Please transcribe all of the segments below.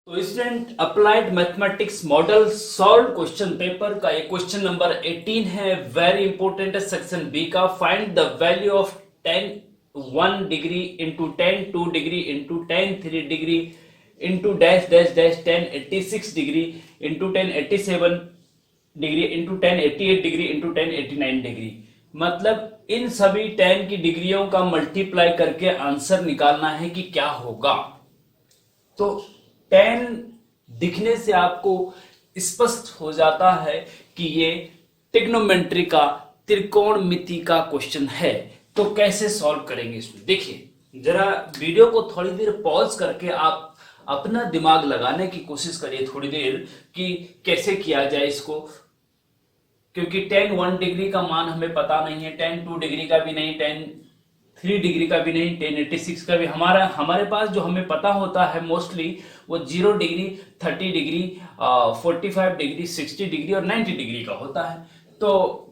तो student applied mathematics model solve question paper का ये क्वेश्चन नंबर 18 है। वेरी इंपॉर्टेंट है सेक्शन बी का। Find the value of tan 1 degree into tan 2 degree into tan 3 degree into dash dash dash tan 86 degree into tan 87 degree into tan 88 degree into tan 89 degree. मतलब इन सभी tan की डिग्रियों का multiply करके answer निकालना है कि क्या होगा। तो tan दिखने से आपको स्पष्ट हो जाता है कि ये ट्रिग्नोमेट्री का त्रिकोणमिति का क्वेश्चन है। तो कैसे सॉल्व करेंगे इसमें, देखिए जरा वीडियो को थोड़ी देर पॉज करके आप अपना दिमाग लगाने की कोशिश करिए थोड़ी देर कि कैसे किया जाए इसको, क्योंकि tan 1 डिग्री का मान हमें पता नहीं है, tan 2 डिग्री का भी नहीं, tan 3 डिग्री का भी नहीं, tan 86 का भी। हमारे पास जो हमें पता होता है मोस्टली वो 0 डिग्री, 30 डिग्री, 45 डिग्री, 60 डिग्री और 90 डिग्री का होता है। तो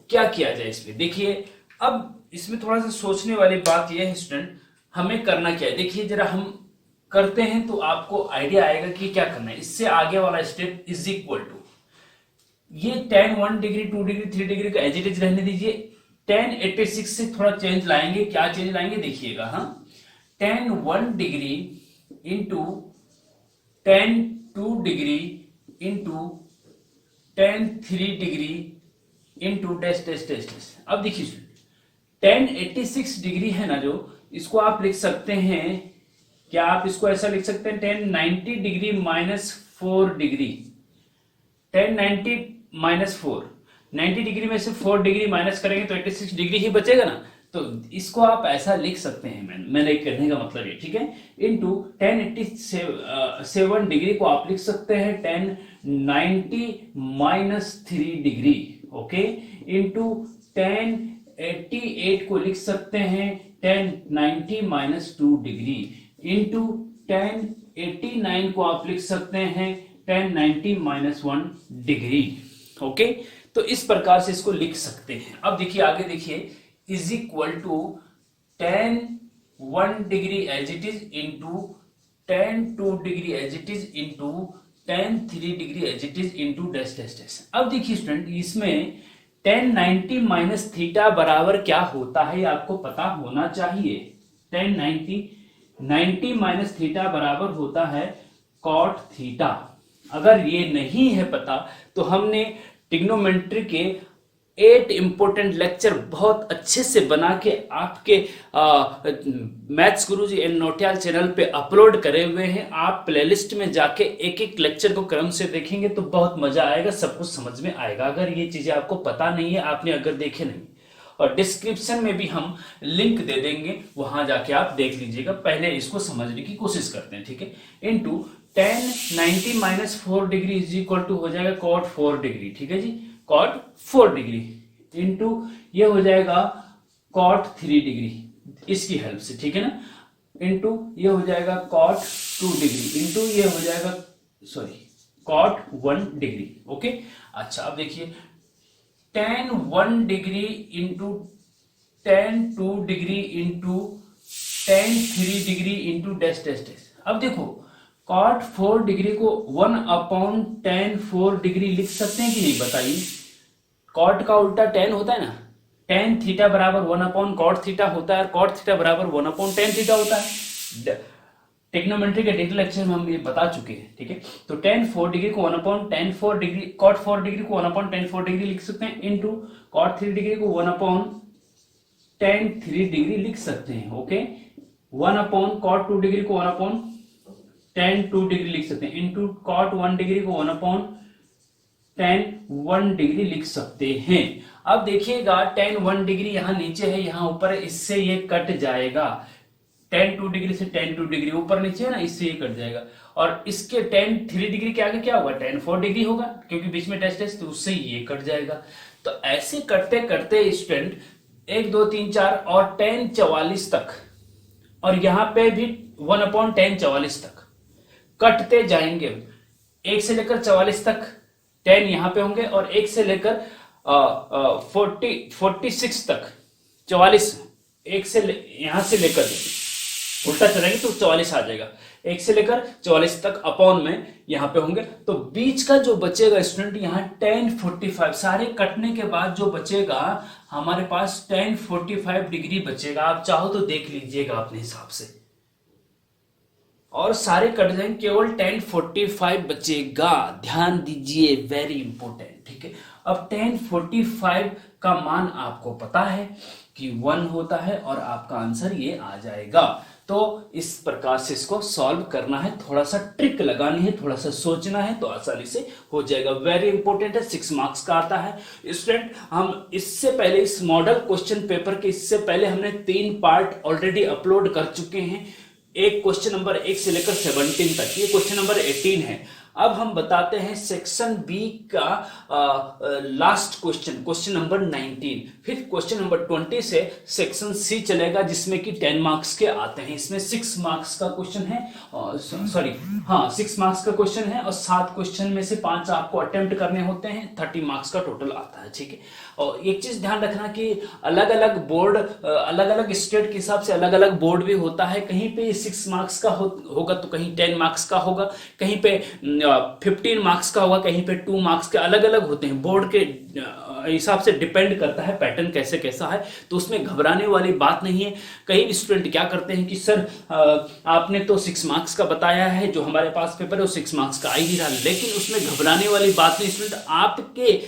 क्या किया जाए इसमें, देखिए अब इसमें थोड़ा सा सोचने वाली बात यह है स्टूडेंट, हमें करना क्या है। देखिए जरा हम करते हैं तो आपको आइडिया आएगा कि क्या करना है। इससे आगे वाला स्टेप इज इक्वल टू ये tan 1 डिग्री, 2 डिग्री, 3 डिग्री का एज इट इज रहने दीजिए। tan 86 से थोड़ा चेंज लाएंगे। क्या चेंज लाएंगे देखिएगा, हाँ, tan 1 degree into tan 2 degree into tan 3 degree into dash dash dash dash. अब देखिए tan 86 डिग्री है ना, जो इसको आप लिख सकते हैं, क्या आप इसको ऐसा लिख सकते हैं, tan 90 degree minus 4 degree, tan 90 minus 4, 90 degree में से 4 डिग्री माइनस करेंगे तो 86 डिग्री ही बचेगा ना। तो इसको आप ऐसा लिख सकते हैं, मैंने कहने का मतलब ये, ठीक है, इनटू tan 87 डिग्री को आप लिख सकते हैं tan 90 minus 3 degree, okay, into tan 88 को लिख सकते हैं tan 90 minus 2 degree, into tan 89 को आप लिख सकते हैं tan 90 माइनस 1 डिग्री, ओके। तो इस प्रकार से इसको लिख सकते हैं। अब देखिए आगे देखिए, is equal to tan 1 degree as it is into tan 2 degree as it is into tan 3 degree as it is into dash dash dash. अब देखिए स्टूडेंट, इसमें tan 90 माइनस थीटा बराबर क्या होता है आपको पता होना चाहिए। tan 90 माइनस थीटा बराबर होता है cot थीटा। अगर ये नहीं है पता तो हमने ट्रिग्नोमेट्री के 8 इंपोर्टेंट लेक्चर बहुत अच्छे से बना के आपके maths Guruji and Notiyal channel पे अपलोड करे हुए हैं। आप प्लेलिस्ट में जाके एक एक लेक्चर को क्रम से देखेंगे तो बहुत मजा आएगा, सब कुछ समझ में आएगा। अगर ये चीजें आपको पता नहीं है, आपने अगर देखे नहीं, और डिस्क्रिप्शन में भी हम लिंक दे देंगे, वहां जाके आप देख लीजिएगा। पहले इसको समझने की कोशिश करते हैं, ठीक है। Into tan 90 minus 4 degree is equal to हो जाएगा cot 4 डिग्री, ठीक है जी, cot 4 डिग्री इंटू ये हो जाएगा cot 3 डिग्री इसकी हेल्प से, ठीक है ना, इंटू ये हो जाएगा cot 2 डिग्री इंटू ये हो जाएगा cot 1 डिग्री, ओके। अच्छा अब देखिए tan 1 degree into tan 2 degree into tan 3 degree into dash dash dash. अब देखो cot 4 डिग्री को 1 अपॉन tan 4 डिग्री लिख सकते हैं कि नहीं बताइए। cot का उल्टा tan होता है ना, tan थीटा बराबर 1 अपॉन cot थीटा होता है, और cot थीटा बराबर 1 अपॉन tan थीटा होता है। ट्रिग्नोमेट्री के डिटेल लेक्चर में हम ये बता चुके हैं, ठीक है। तो tan 4 डिग्री को 1 upon tan 4 degree, cot 4 degree को 1 अपॉन tan 4 डिग्री लिख सकते हैं, इनटू cot 3 डिग्री को 1 अपॉन tan 3 डिग्री लिख सकते हैं, ओके। 1 अपॉन cot 2 डिग्री को 1 अपॉन tan 2 डिग्री लिख सकते हैं, इनटू cot 1 डिग्री को 1 अपॉन tan 1 डिग्री लिख सकते हैं। अब देखिएगा tan 1 डिग्री यहाँ नीचे है, यहाँ ऊपर है, इससे ये कट जाएगा। tan 2 डिग्री से tan 2 डिग्री ऊपर नीचे है ना, इससे ये कट जाएगा। और इसके tan 3 डिग्री के आगे क्या होगा, tan 4 डिग्री होगा, क्योंकि बीच में डैश डैश, तो उससे ये कट जाएगा। तो ऐसे करते करते स्टूडेंट 1 2 3 4 और tan 44 तक, और यहाँ पे भी 1 अपॉन tan 44 तक कटते जाएंगे। 1 से लेकर 44 तक tan यहाँ पे होंगे, और 1 से लेकर 46 तक 44, 1 से यहां से लेकर उल्टा चलेंगे तो 44 आ जाएगा। 1 से लेकर 44 तक अपॉन में यहाँ पे होंगे। तो बीच का जो बचेगा स्टूडेंट यहाँ tan 45, सारे कटने के बाद जो बचेगा हमारे पास tan 45 डिग्री बचेगा। आप चाहो तो देख लीजिएगा अपने हिसाब से, और सारे कट जाएंगे, केवल tan 45 बचेगा। ध्यान दीजिए, वेरी इंपॉर्टेंट, ठीक है। अब tan 45 का मान आपको पता है कि 1 होता है और आपका आंसर ये आ जाएगा। तो इस प्रकार से इसको सॉल्व करना है, थोड़ा सा ट्रिक लगानी है, थोड़ा सा सोचना है, तो आसानी से हो जाएगा। वेरी इंपॉर्टेंट है, 6 मार्क्स का आता है स्टूडेंट। हम इससे पहले इस मॉडल क्वेश्चन पेपर के इससे पहले हमने 3 पार्ट ऑलरेडी अपलोड कर चुके हैं। एक क्वेश्चन नंबर 1 से लेकर 17 तक, ये क्वेश्चन नंबर 18 है। अब हम बताते हैं सेक्शन बी का लास्ट क्वेश्चन, क्वेश्चन नंबर 19। फिर क्वेश्चन नंबर 20 से सेक्शन सी चलेगा, जिसमें कि 10 मार्क्स के आते हैं। इसमें 6 मार्क्स का क्वेश्चन है, सॉरी हाँ 6 मार्क्स का क्वेश्चन है, और 7 क्वेश्चन में से 5 आपको अटेम्प्ट करने होते हैं। 30 मार्क्स का टोटल आता है, ठीक है। और एक चीज ध्यान रखना कि अलग अलग बोर्ड, अलग अलग स्टेट के हिसाब से अलग अलग बोर्ड भी होता है। कहीं पे 6 मार्क्स का होगा तो कहीं 10 मार्क्स का होगा, कहीं पे 15 मार्क्स का होगा, कहीं पे 2 मार्क्स के, अलग अलग होते हैं। बोर्ड के हिसाब से डिपेंड करता है पैटर्न कैसे कैसा है, तो उसमें घबराने वाली बात नहीं है। कई स्टूडेंट क्या करते हैं कि सर आपने तो 6 मार्क्स का बताया है, जो हमारे पास पेपर है वो 6 मार्क्स का आ ही रहा, लेकिन उसमें घबराने वाली बात नहीं स्टूडेंट। आपके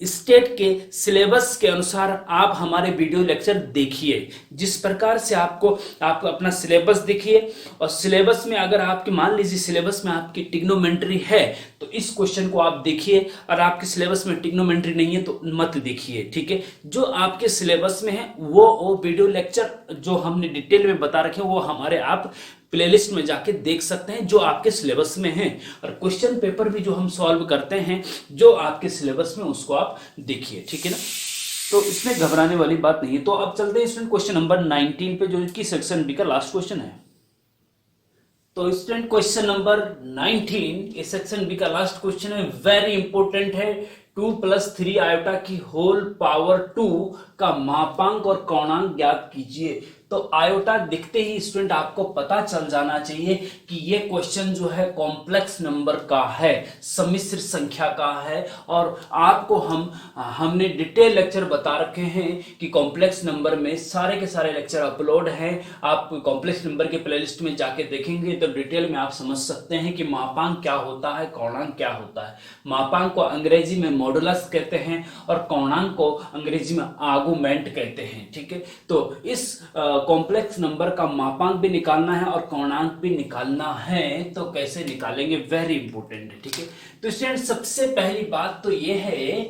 स्टेट के सिलेबस के अनुसार आप हमारे वीडियो लेक्चर देखिए। जिस प्रकार से आप अपना सिलेबस देखिए, और सिलेबस में अगर आपके मान लीजिए सिलेबस में आपकी ट्रिग्नोमेट्री है तो इस क्वेश्चन को आप देखिए, और आपके सिलेबस में ट्रिग्नोमेट्री नहीं है तो मत देखिए, ठीक है। जो आपके सिलेबस में है वो वीडियो लेक्चर जो हमने डिटेल में बता रखे हैं वो हमारे आप प्लेलिस्ट में जाके देख सकते हैं, जो आपके सिलेबस में है। और क्वेश्चन पेपर भी जो हम सॉल्व करते हैं जो आपके सिलेबस में, उसको आप देखिए, ठीक है ना। तो इसमें घबराने वाली बात नहीं है। तो अब चलते हैं स्टूडेंट क्वेश्चन नंबर 19 पे, जो कि सेक्शन बी का लास्ट क्वेश्चन है। तो स्टूडेंट क्वेश्चन नंबर 19 ये सेक्शन बी का लास्ट क्वेश्चन है, वेरी इंपॉर्टेंट है। 2 + 3 आयोटा की होल पावर 2 का मापांक और कोणांक ज्ञात कीजिए। तो आयोटा दिखते ही स्टूडेंट आपको पता चल जाना चाहिए कि ये क्वेश्चन जो है कॉम्प्लेक्स नंबर का है, सम्मिश्र संख्या का है। और आपको हमने डिटेल लेक्चर बता रखे हैं कि कॉम्प्लेक्स नंबर में सारे के सारे लेक्चर अपलोड हैं। आप कॉम्प्लेक्स नंबर के प्लेलिस्ट में जाके देखेंगे तो डिटेल में आप समझ सकते हैं कि मापांक क्या होता है, कोणांक क्या होता है। मापांक को अंग्रेजी में मॉडुलस कहते हैं और कोणांक को अंग्रेजी में आर्गुमेंट कहते हैं, ठीक है। तो इस कॉम्प्लेक्स नंबर का मापांक भी निकालना है और कोणांक भी निकालना है, तो कैसे निकालेंगे, वेरी इंपॉर्टेंट है, ठीक है। तो स्टूडेंट सबसे पहली बात तो ये है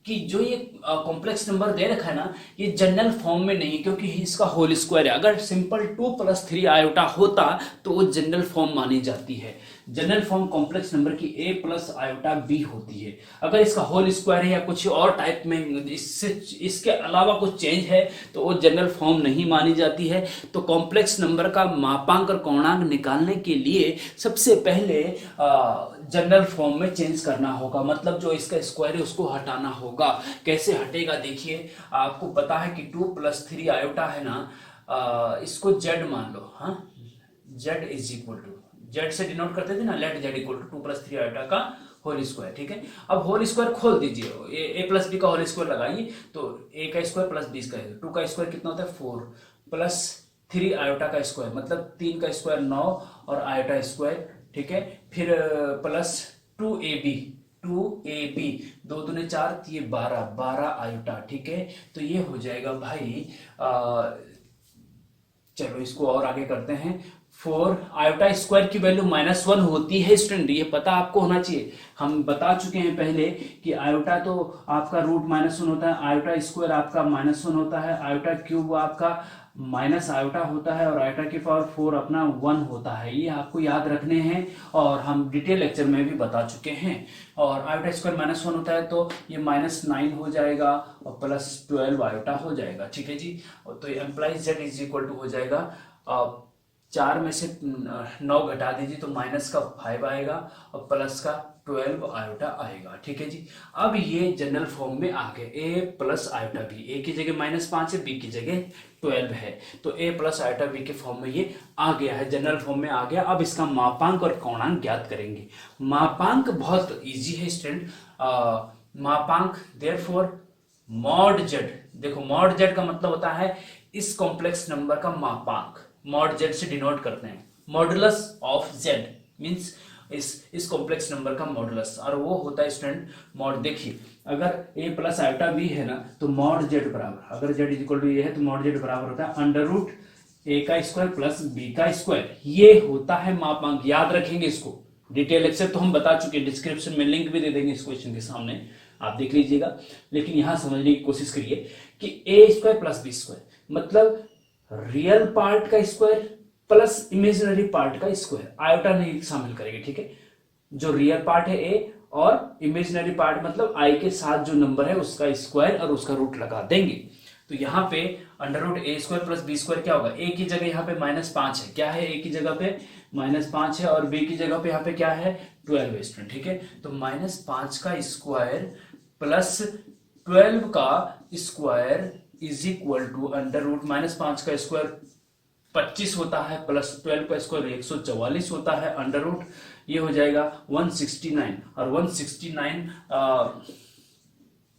कि जो ये कॉम्प्लेक्स नंबर दे रखा है ना, ये जनरल फॉर्म में नहीं है, क्योंकि इसका होल स्क्वायर है। अगर सिंपल 2 + 3 आयोटा होता तो वो जनरल फॉर्म मानी जाती है। जनरल फॉर्म कॉम्प्लेक्स नंबर की a + आयोटा b होती है। अगर इसका होल स्क्वायर है या कुछ और टाइप में इसके अलावा कुछ चेंज है तो वो जनरल फॉर्म नहीं मानी जाती है। तो कॉम्प्लेक्स नंबर का मापांक और कोणांक निकालने के लिए सबसे पहले जनरल फॉर्म में चेंज करना होगा, मतलब जो इसका स्क्वायर है उसको हटाना होगा। कैसे हटेगा देखिए, आपको पता है कि 2 + 3 आयोटा है ना, इसको z मान लो, हाँ z = जेड से डिनोट करते थे ना, लेट z = 2 + 3 आयोटा का होल स्क्वायर, ठीक है। अब होल स्क्वायर खोल दीजिए, a + b का होल स्क्वायर लगाइए, तो a का स्क्वायर + b का, 2 का स्क्वायर कितना होता है 4 + 3 आयोटा का स्क्वायर, मतलब 3 का स्क्वायर 9 और आयोटा स्क्वायर, ठीक है। फिर प्लस 2ab 2 दूने 4, ये 12 आयोटा, ठीक है। तो ये हो जाएगा भाई, चलो इसको और आगे करते हैं। 4 आयोटा स्क्वायर की वैल्यू -1 होती है स्टूडेंट, ये पता आपको होना चाहिए। हम बता चुके हैं पहले कि आयोटा तो आपका रूट -1 होता है, आयोटा स्क्वायर आपका -1 होता है, आयोटा क्यूब आपका माइनस आयोटा होता है, और आयोटा की पावर 4 अपना 1 होता है। ये आपको याद रखने हैं और हम डिटेल लेक्चर में भी बता चुके हैं। और आयोटा स्क्वायर -1 होता है तो ये -9 हो जाएगा और +12 आयोटा हो जाएगा, ठीक है जी। तो एम्प्लाइज z = हो जाएगा 4 में से 9 घटा दीजिए तो माइनस का 5 आएगा और प्लस का 12 आयोटा आएगा। ठीक है जी। अब ये जनरल फॉर्म में आ गए, ए प्लस आयोटा बी, ए की जगह -5 है, बी की जगह 12 है, तो ए प्लस आयोटा बी के फॉर्म में ये आ गया है, जनरल फॉर्म में आ गया। अब इसका मापांक और कोणांक ज्ञात करेंगे। मापांक बहुत इजी है स्टूडेंट। मापांक देयरफॉर मॉड जेड, देखो मॉड जेड का मतलब होता है इस कॉम्प्लेक्स नंबर का मापांक, मॉड जेड से डिनोट करते हैं। मॉडुलस ऑफ जेड मींस इस कॉम्प्लेक्स नंबर का मॉडुलस, और वो होता है स्टूडेंट मॉड। देखिए अगर ए प्लस आयोटा बी है ना तो मॉड जेड बराबर, अगर जेड इक्वल टू ए है तो मॉड जेड बराबर होता है अंडर रूट ए का स्क्वायर प्लस बी का स्क्वायर। ये होता है मापांक, याद रखेंगे इसको। डिटेल लेक्चर तो हम बता चुके हैं, डिस्क्रिप्शन में लिंक भी दे देंगे इस क्वेश्चन के सामने, आप देख लीजिएगा। लेकिन यहां समझने की कोशिश करिए कि ए स्क्वायर प्लस बी स्क्वायर मतलब रियल पार्ट का स्क्वायर प्लस इमेजिनरी पार्ट का स्क्वायर, आयोटा नहीं शामिल करेंगे। ठीक है, जो रियल पार्ट है ए और इमेजिनरी पार्ट मतलब आई के साथ जो नंबर है उसका स्क्वायर और उसका रूट लगा देंगे। तो यहाँ पे अंडर रूट ए स्क्वायर प्लस बी स्क्वायर क्या होगा, ए की जगह यहाँ पे -5 है, क्या है ए की जगह पे -5 है, और बी की जगह पे यहाँ पे क्या है 12 है स्टूडेंट। ठीक है, तो -5 का स्क्वायर प्लस 12 का square is equal to under root -5 का स्क्वायर 25 होता है प्लस 12 का स्क्वायर 144 होता है, अंडर रूट ये हो जाएगा 169, और 169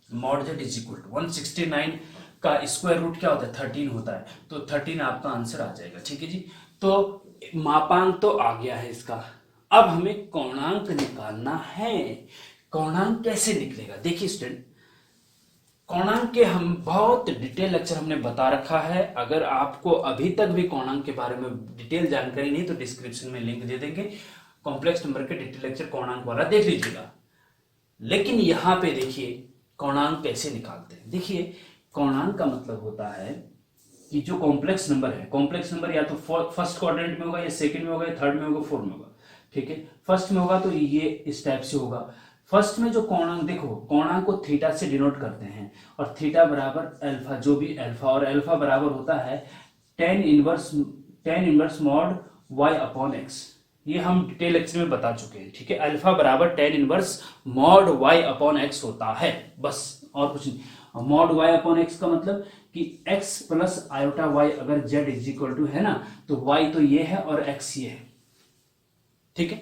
mod Z is equal to 169 का स्क्वायर रूट क्या होता है 13 होता है, तो 13 आपका आंसर आ जाएगा। ठीक है जी, तो मापांक तो आ गया है इसका। अब हमें कोणांक निकालना है। कोणांक कैसे निकलेगा, देखिए स्टूडेंट, कोणांक के हम बहुत डिटेल लेक्चर हमने बता रखा है। अगर आपको अभी तक भी कोणांक के बारे में डिटेल जानकारी नहीं तो डिस्क्रिप्शन में लिंक दे देंगे, कॉम्प्लेक्स नंबर के डिटेल लेक्चर कोणांक वाला देख लीजिएगा। लेकिन यहां पे देखिए कोणांक कैसे निकालते हैं। देखिए कोणांक का मतलब होता है कि जो कॉम्प्लेक्स नंबर है, कॉम्प्लेक्स नंबर या तो फर्स्ट क्वाड्रेंट में होगा या सेकंड में होगा या थर्ड में होगा, फोर्थ में होगा। ठीक है, फर्स्ट में होगा तो ये इस टाइप से होगा। फर्स्ट में जो कोणांक, देखो कोणांक को थीटा से डिनोट करते हैं, और थीटा बराबर अल्फा, जो भी अल्फा, और अल्फा बराबर होता है tan inverse mod y upon x। ये हम डिटेल लेक्चर में बता चुके हैं। ठीक है, अल्फा बराबर tan inverse mod y upon x होता है, बस और कुछ नहीं। मॉड y अपॉन x का मतलब कि x प्लस आयोटा y, अगर z इज इक्वल टू है ना तो y तो ये है और x ये है। ठीक है,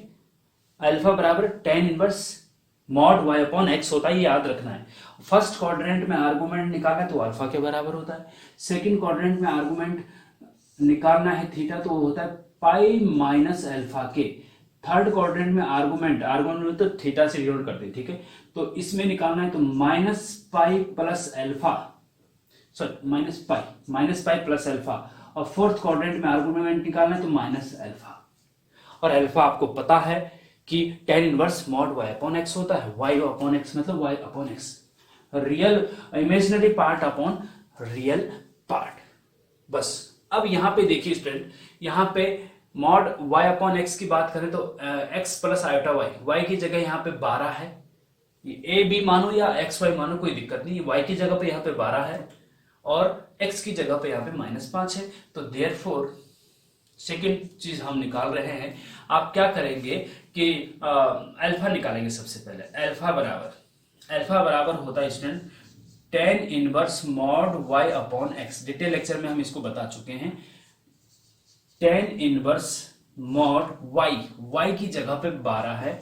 अल्फा बराबर tan inverse mod y upon x होता है, ये याद रखना है। फर्स्ट क्वाड्रेंट में आर्गुमेंट निकाला तो अल्फा के बराबर होता है, सेकंड क्वाड्रेंट में आर्गुमेंट निकालना है थीटा तो होता है पाई माइनस अल्फा के, थर्ड क्वाड्रेंट में आर्गुमेंट तो थीटा से डिनोट करते हैं। ठीक है, तो इसमें निकालना है तो minus pi plus alpha, sorry minus pi plus alpha, और फोर्थ क्वाड्रेंट में आर्गुमेंट निकालना है तो माइनस अल्फा। और अल्फा आपको पता है कि tan inverse mod y upon x होता है, y अपॉन x मतलब y upon x, real imaginary part upon real part. बस अब यहां पे देखिए स्टूडेंट, यहां पे मॉड y अपॉन x की बात करें तो x प्लस आयोटा y की जगह यहां पे 12 है, ये a b मानो या x y मानो कोई दिक्कत नहीं, y की जगह पे यहां पे 12 है और x की जगह पे यहां पे -5 है। तो देयरफॉर सेकेंड चीज हम निकाल रहे हैं, आप क्या करेंगे कि अल्फा निकालेंगे सबसे पहले। अल्फा बराबर होता है student tan inverse mod y upon x। Detail lecture में हम इसको बता चुके हैं। tan इनवर्स मॉड y की जगह पे 12 है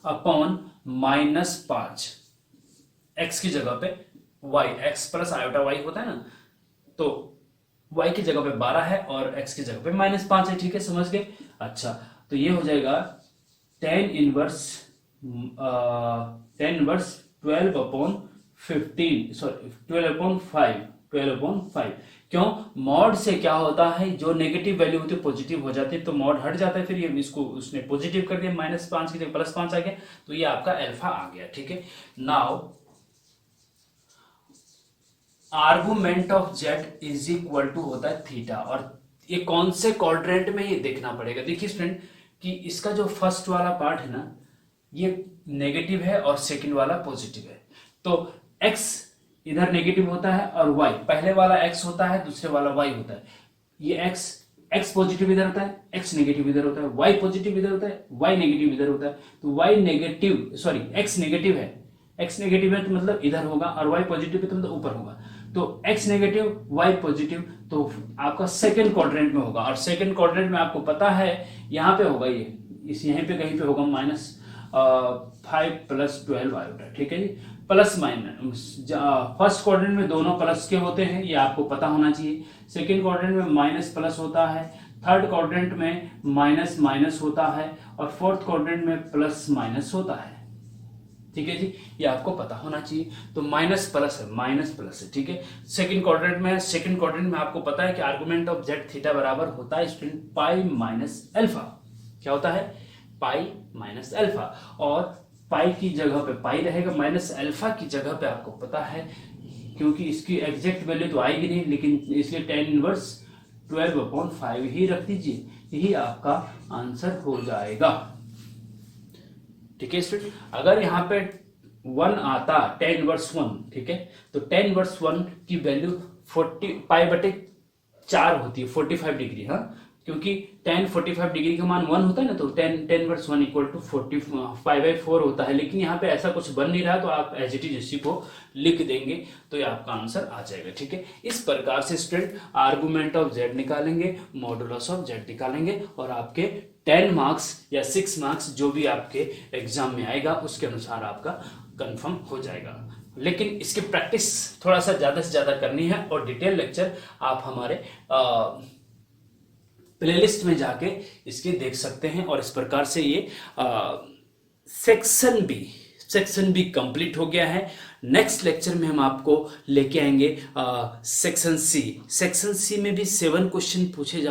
अपॉन -5, x की जगह पे y, x plus iota y होता है ना, तो y की जगह पे 12 है और x की जगह पे -5 है। ठीक है, समझ गए। अच्छा, तो ये हो जाएगा tan inverse 12 upon 15, sorry 12 upon 5। क्यों, मॉड से क्या होता है, जो नेगेटिव वैल्यू होती है पॉजिटिव हो जाती है, तो मॉड हट जाता है, फिर ये इसको उसने पॉजिटिव कर दिया, -5 की जगह +5 आ गया, तो ये आपका अल्फा आ गया। ठीक है, now argument of Z is equal to होता है थीटा, और ये कौन से क्वाड्रेंट में ये देखना पड़ेगा। देखिए स्टूडेंट कि इसका जो फर्स्ट वाला पार्ट है ना ये नेगेटिव है और सेकंड वाला पॉजिटिव है, तो x इधर नेगेटिव होता है और y, पहले वाला x होता है दूसरे वाला y होता है, ये x x पॉजिटिव इधर होता है, x नेगेटिव इधर होता है, y पॉजिटिव इधर होता है, y नेगेटिव इधर होता है। तो y negative sorry x negative है, x नेगेटिव है तो मतलब इधर होगा, और y पॉजिटिव है तो मतलब ऊपर होगा। तो x नेगेटिव y पॉजिटिव तो आपका सेकंड क्वाड्रेंट में होगा, और सेकंड क्वाड्रेंट में आपको पता है यहाँ पे होगा, ये इस यहीं पे कहीं पे होगा -5 + 12 आयोटा, ठीक है जी। प्लस माइनस फर्स्ट क्वाड्रेंट में दोनों प्लस के होते हैं, ये आपको पता होना चाहिए। सेकंड क्वाड्रेंट में माइनस प्लस होता है, थर्ड क्वाड्रेंट में माइनस माइनस होता है, और फोर्थ क्वाड्रेंट में प्लस माइनस होता है, ठीक है जी। ये आपको पता होना चाहिए। तो माइनस प्लस है, ठीक है। सेकंड क्वाड्रेंट में आपको पता है कि आर्गुमेंट ऑफ जेड थीटा बराबर होता है स्टूडेंट पाई माइनस अल्फा। क्या होता है? पाई माइनस अल्फा, और पाई की जगह पे पाई रहेगा, माइनस अल्फा की जगह पे आपको पता है, क्योंकि इसकी एग्जैक्ट वैल्यू तो आएगी नहीं, लेकिन इसलिए tan इनवर्स 12/5 ही रख दीजिए, यही आपका आंसर हो जाएगा, ठीक है स्टूडेंट। अगर यहाँ पे 1 आता tan इनवर्स 1, ठीक है, तो tan इनवर्स 1 की वैल्यू 40π/4 होती है, 45 डिग्री, हाँ, क्योंकि tan 45 डिग्री का मान 1 होता है ना, तो tan इनवर्स 1 = 45/4 होता है। लेकिन यहाँ पे ऐसा कुछ बन नहीं रहा, तो आप एज इट इज इसी को लिख देंगे, तो ये आपका आंसर आ जाएगा, ठीक है। इस प्रकार से स्टूडेंट आर्गुमेंट ऑफ जेड निकालेंगे, मॉडुलस ऑफ जेड निकालेंगे, और आपके 10 मार्क्स या 6 मार्क्स जो भी आपके एग्जाम में आएगा उसके अनुसार आपका कंफर्म हो जाएगा। लेकिन इसकी प्रैक्टिस थोड़ा सा ज्यादा से ज्यादा करनी है, और डिटेल लेक्चर आप हमारे प्लेलिस्ट में जाके इसके देख सकते हैं। और इस प्रकार से ये सेक्शन बी कंप्लीट हो गया है। नेक्स्ट लेक्चर में हम आपको लेके आएंगे सेक्शन सी में भी 7 क्वेश्चन पूछे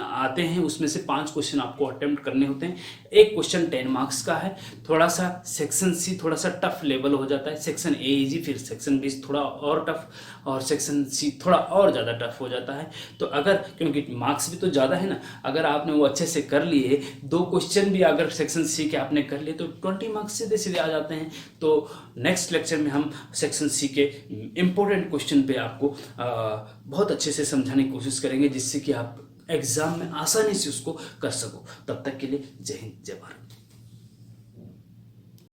आते हैं, उसमें से 5 क्वेश्चन आपको अटेम्प्ट करने होते हैं। एक क्वेश्चन 10 मार्क्स का है। थोड़ा सा सेक्शन सी थोड़ा सा टफ लेवल हो जाता है, सेक्शन ए इजी, फिर सेक्शन बी थोड़ा और टफ, और सेक्शन सी थोड़ा और ज़्यादा टफ हो जाता है। तो अगर, क्योंकि मार्क्स भी तो ज़्यादा है ना, अगर आपने वो अच्छे से कर लिए, 2 क्वेश्चन भी अगर सेक्शन सी के आपने कर लिए, तो 20 मार्क्स सीधे सीधे आ जाते हैं। तो नेक्स्ट लेक्चर में हम सेक्शन सी के इम्पोर्टेंट क्वेश्चन पे आपको बहुत अच्छे से समझाने की कोशिश करेंगे, जिससे कि आप एग्जाम में आसानी से उसको कर सको। तब तक के लिए जय हिंद, जय भारत।